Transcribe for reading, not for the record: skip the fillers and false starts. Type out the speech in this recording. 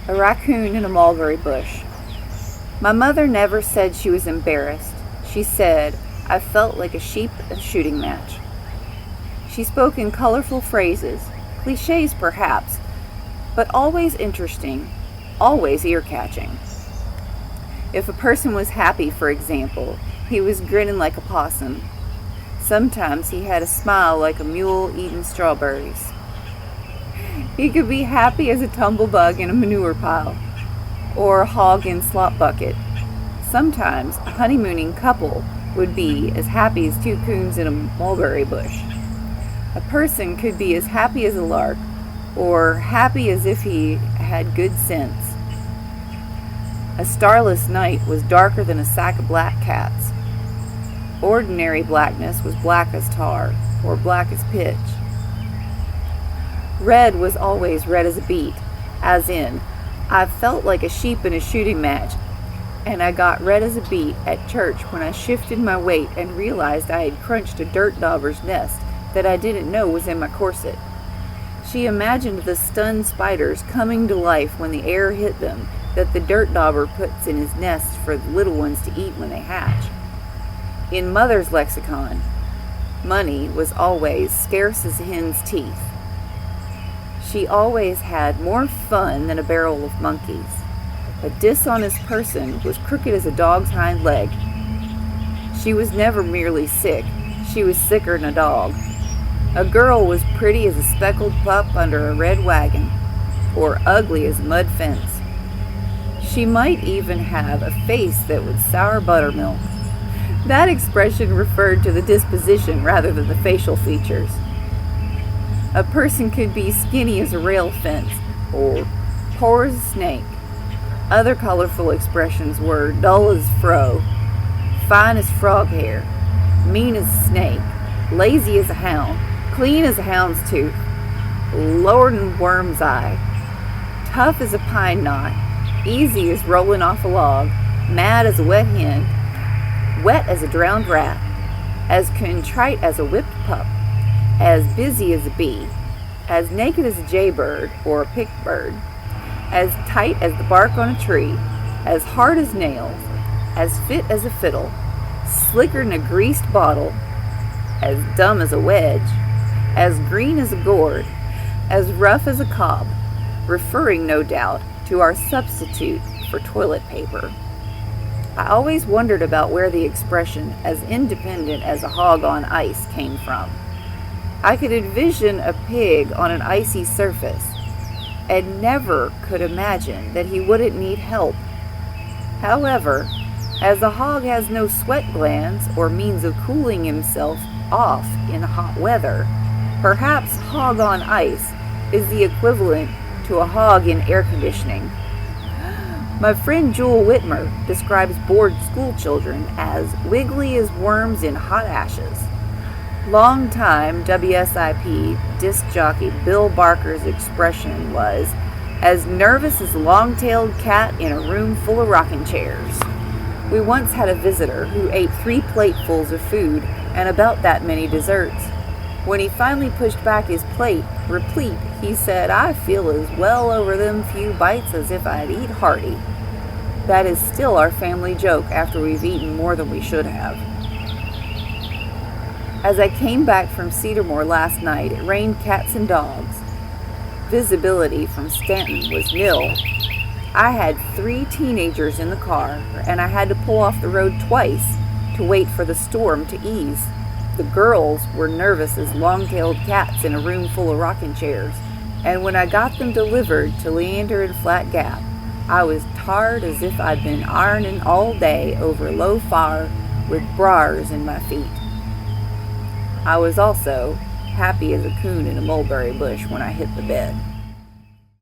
A raccoon in a mulberry bush. My mother never said she was embarrassed. She said, I felt like a sheep at a shooting match. She spoke in colorful phrases, cliches perhaps, but always interesting, always ear-catching. If a person was happy, for example, he was grinning like a possum. Sometimes he had a smile like a mule eating strawberries. He could be happy as a tumblebug in a manure pile, or a hog in slop bucket. Sometimes a honeymooning couple would be as happy as two coons in a mulberry bush. A person could be as happy as a lark, or happy as if he had good sense. A starless night was darker than a sack of black cats. Ordinary blackness was black as tar, or black as pitch. Red was always red as a beet, as in, I felt like a sheep in a shooting match, and I got red as a beet at church when I shifted my weight and realized I had crunched a dirt dauber's nest that I didn't know was in my corset. She imagined the stunned spiders coming to life when the air hit them that the dirt dauber puts in his nest for the little ones to eat when they hatch. In Mother's lexicon, money was always scarce as a hen's teeth. She always had more fun than a barrel of monkeys. A dishonest person was crooked as a dog's hind leg. She was never merely sick, she was sicker than a dog. A girl was pretty as a speckled pup under a red wagon, or ugly as a mud fence. She might even have a face that would sour buttermilk. That expression referred to the disposition rather than the facial features. A person could be skinny as a rail fence, or poor as a snake. Other colorful expressions were dull as fro, fine as frog hair, mean as a snake, lazy as a hound, clean as a hound's tooth, lower than worm's eye, tough as a pine knot, easy as rolling off a log, mad as a wet hen, wet as a drowned rat, as contrite as a whipped pup, as busy as a bee, as naked as a jaybird or a picked bird, as tight as the bark on a tree, as hard as nails, as fit as a fiddle, slicker than a greased bottle, as dumb as a wedge, as green as a gourd, as rough as a cob, referring, no doubt, to our substitute for toilet paper. I always wondered about where the expression, as independent as a hog on ice, came from. I could envision a pig on an icy surface, and never could imagine that he wouldn't need help. However, as a hog has no sweat glands or means of cooling himself off in hot weather, perhaps hog on ice is the equivalent to a hog in air conditioning. My friend Jewel Whitmer describes bored school children as wiggly as worms in hot ashes. Longtime WSIP disc jockey Bill Barker's expression was, as nervous as a long-tailed cat in a room full of rocking chairs. We once had a visitor who ate 3 platefuls of food and about that many desserts. When he finally pushed back his plate, replete, he said, I feel as well over them few bites as if I'd eat hearty. That is still our family joke after we've eaten more than we should have. As I came back from Cedarmore last night, it rained cats and dogs. Visibility from Stanton was nil. I had 3 teenagers in the car, and I had to pull off the road twice to wait for the storm to ease. The girls were nervous as long-tailed cats in a room full of rocking chairs, and when I got them delivered to Leander and Flat Gap, I was tired as if I'd been ironing all day over low fire with briars in my feet. I was also happy as a coon in a mulberry bush when I hit the bed.